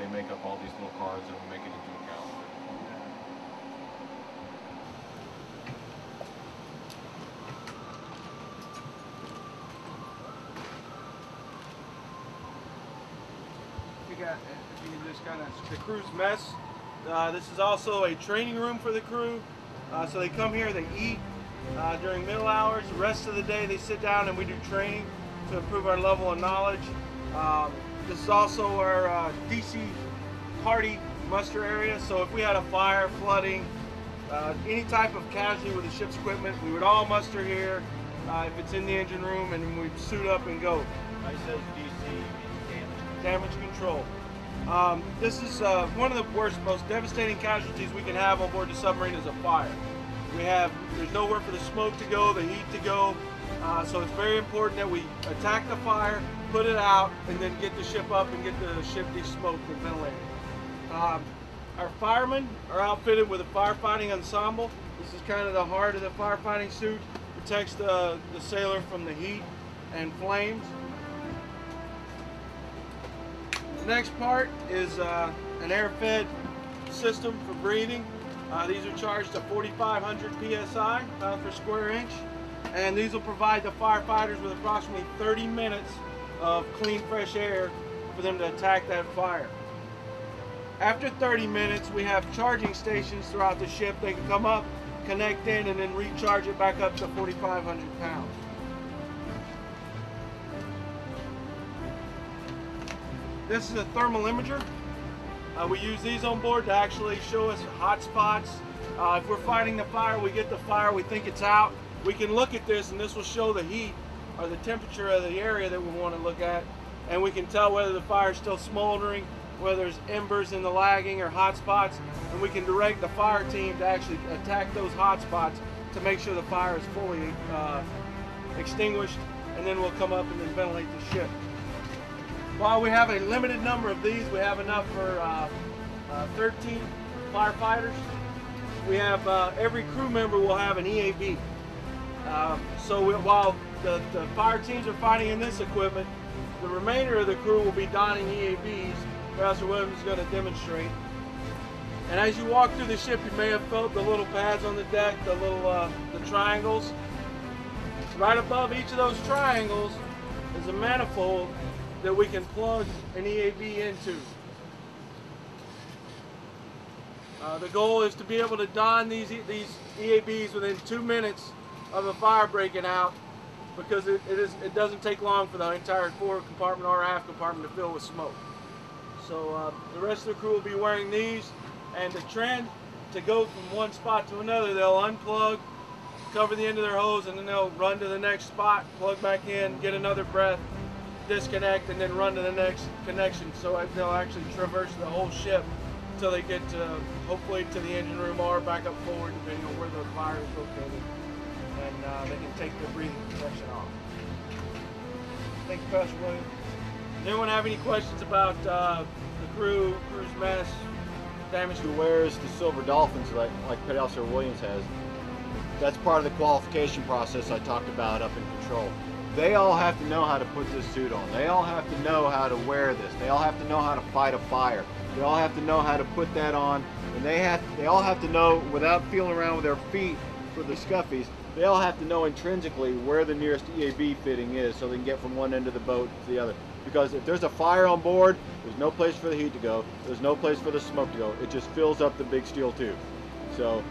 they make up all these little cards and make it into a calendar. If you can just kind of, the crew's mess. This is also a training room for the crew. So they come here, they eat during middle hours. The rest of the day they sit down and we do training to improve our level of knowledge. This is also our DC party muster area. So if we had a fire, flooding, any type of casualty with the ship's equipment, we would all muster here if it's in the engine room, and we'd suit up and go. I says DC, damage control. This is one of the worst, most devastating casualties we can have on board the submarine is a fire. There's nowhere for the smoke to go, the heat to go, so it's very important that we attack the fire, put it out, and then get the ship up and get the ship de-smoked and ventilated. Our firemen are outfitted with a firefighting ensemble. This is kind of the heart of the firefighting suit. Protects the sailor from the heat and flames. The next part is an air-fed system for breathing. These are charged to 4,500 psi, pound per square inch, and these will provide the firefighters with approximately 30 minutes of clean, fresh air for them to attack that fire. After 30 minutes, we have charging stations throughout the ship. They can come up, connect in, and then recharge it back up to 4,500 pounds. This is a thermal imager. We use these on board to actually show us hot spots. If we're fighting the fire, we get the fire, we think it's out. We can look at this and this will show the heat or the temperature of the area that we want to look at. And we can tell whether the fire is still smoldering, whether there's embers in the lagging or hot spots. And we can direct the fire team to actually attack those hot spots to make sure the fire is fully extinguished. And then we'll come up and then ventilate the ship. While we have a limited number of these, we have enough for 13 firefighters. We have every crew member will have an EAB. While the fire teams are fighting in this equipment, the remainder of the crew will be donning EABs. Professor Williams is going to demonstrate. And as you walk through the ship, you may have felt the little pads on the deck, the little the triangles. Right above each of those triangles is a manifold that we can plug an EAB into. The goal is to be able to don these EABs within 2 minutes of a fire breaking out, because it doesn't take long for the entire forward compartment or aft compartment to fill with smoke. So the rest of the crew will be wearing these, and the trend to go from one spot to another, they'll unplug, cover the end of their hose, and then they'll run to the next spot, plug back in, get another breath, disconnect, and then run to the next connection. So they'll actually traverse the whole ship until they get to, hopefully, to the engine room or back up forward, depending on where the fire is located, and they can take their breathing protection off. Thank you, Pastor William. Does anyone have any questions about the crew's mess, damage? Who wears the silver dolphins like Petty Officer Williams has? That's part of the qualification process I talked about up in control. They all have to know how to put this suit on. They all have to know how to wear this. They all have to know how to fight a fire. They all have to know how to put that on, and they all have to know, without feeling around with their feet for the scuffies, they all have to know intrinsically where the nearest EAB fitting is so they can get from one end of the boat to the other. Because if there's a fire on board, there's no place for the heat to go, there's no place for the smoke to go. It just fills up the big steel tube. So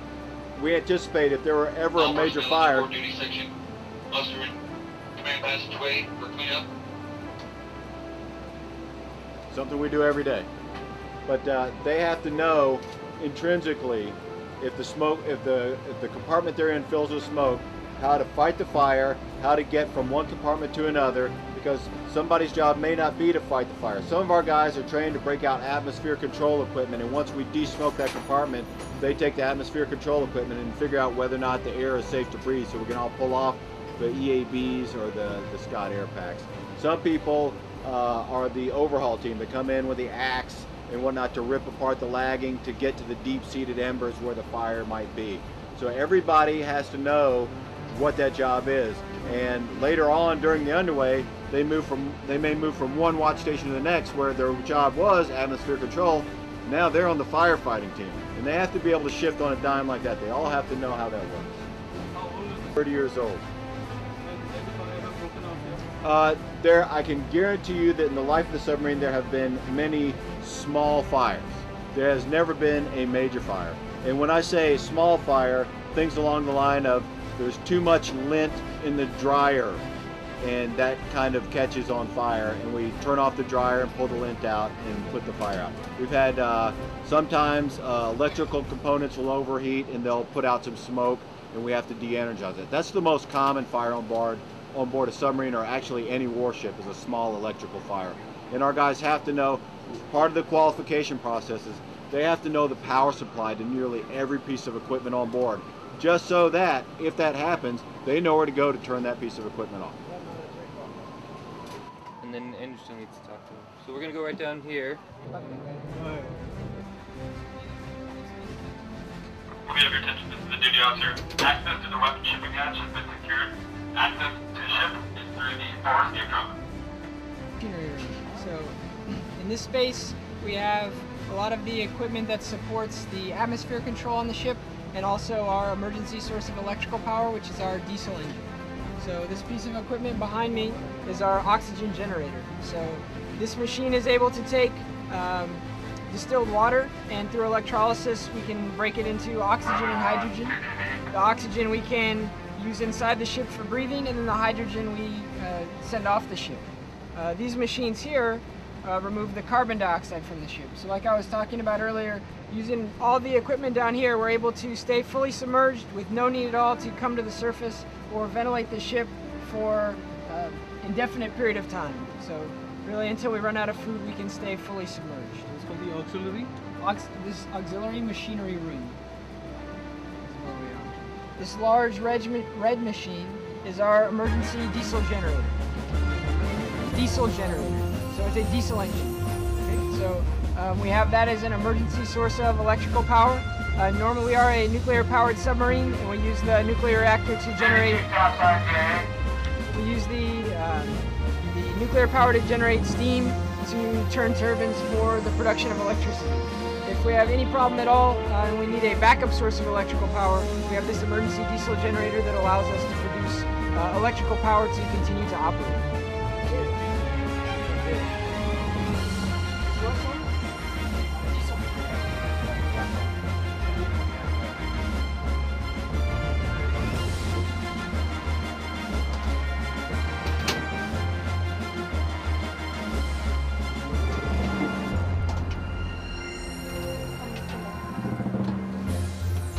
we anticipate if there were ever a major fire, duty section, muster in command passageway for cleanup. Something we do every day. But they have to know intrinsically if the compartment they're in fills with smoke, how to fight the fire, how to get from one compartment to another, because somebody's job may not be to fight the fire. Some of our guys are trained to break out atmosphere control equipment, and once we de-smoke that compartment, they take the atmosphere control equipment and figure out whether or not the air is safe to breathe, so we can all pull off the EABs or the Scott air packs. Some people are the overhaul team that come in with the axe and whatnot to rip apart the lagging to get to the deep-seated embers where the fire might be. So everybody has to know what that job is. And later on during the underway, they may move from one watch station to the next where their job was atmosphere control. Now they're on the firefighting team, and they have to be able to shift on a dime like that. They all have to know how that works. 30 years old. I can guarantee you that in the life of the submarine there have been many small fires. There has never been a major fire. And when I say small fire, things along the line of there's too much lint in the dryer and that kind of catches on fire, and we turn off the dryer and pull the lint out and put the fire out. We've had sometimes electrical components will overheat and they'll put out some smoke and we have to de-energize it. That's the most common fire on board a submarine, or actually any warship, is a small electrical fire. And our guys have to know, part of the qualification process is they have to know the power supply to nearly every piece of equipment on board, just so that if that happens, they know where to go to turn that piece of equipment off. And then Anderson needs to talk to him. So we're going to go right down here. We have your attention. This is the duty officer. Access to the weapon shipping hatch has been secured. Access to the ship is through the forward steer drum. So in this space we have a lot of the equipment that supports the atmosphere control on the ship, and also our emergency source of electrical power, which is our diesel engine. So this piece of equipment behind me is our oxygen generator. So this machine is able to take distilled water, and through electrolysis we can break it into oxygen and hydrogen. The oxygen we can use inside the ship for breathing, and then the hydrogen we send off the ship. These machines here remove the carbon dioxide from the ship. So like I was talking about earlier, using all the equipment down here, we're able to stay fully submerged with no need at all to come to the surface or ventilate the ship for indefinite period of time. So really until we run out of food, we can stay fully submerged. It's called the auxiliary? This auxiliary machinery room. This large red machine is our emergency diesel generator. Diesel generator. So it's a diesel engine. Okay? So we have that as an emergency source of electrical power. Normally we are a nuclear-powered submarine, and we use the nuclear reactor to generate. We use the nuclear power to generate steam to turn turbines for the production of electricity. If we have any problem at all and we need a backup source of electrical power, we have this emergency diesel generator that allows us to produce electrical power to continue to operate.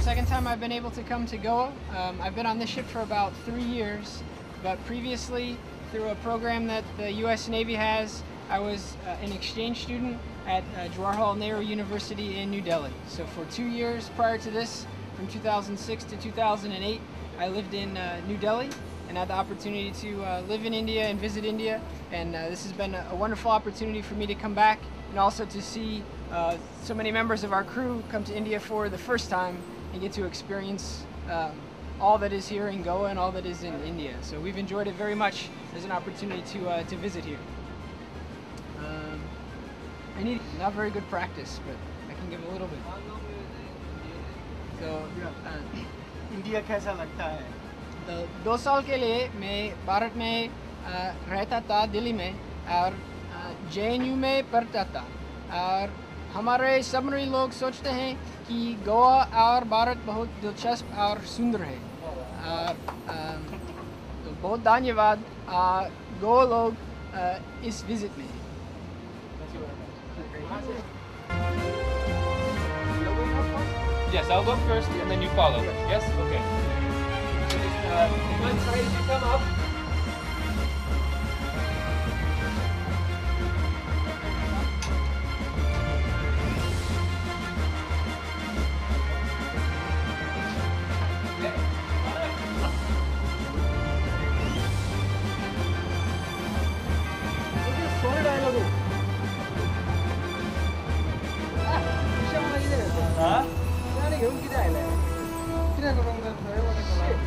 Second time I've been able to come to Goa. I've been on this ship for about 3 years, but previously through a program that the U.S. Navy has, I was an exchange student at Jawaharlal Nehru University in New Delhi. So for 2 years prior to this, from 2006 to 2008, I lived in New Delhi and had the opportunity to live in India and visit India, and this has been a wonderful opportunity for me to come back and also to see so many members of our crew come to India for the first time and get to experience all that is here in Goa and all that is in India. So we've enjoyed it very much as an opportunity to visit here. I need not very good practice, but I can give a little bit. So India कैसा लगता है? तो 2 साल के लिए मैं भारत में रहता था, दिल्ली में, और JNU में पढ़ता था, और हमारे सबमरीन लोग सोचते हैं कि गोवा और भारत बहुत दिलचस्प और सुंदर है। तो बहुत धन्यवाद गोवा लोग इस विजिट में। Yes, I'll go first and then you follow. Yes? Okay. As you come up, हाँ? Shit.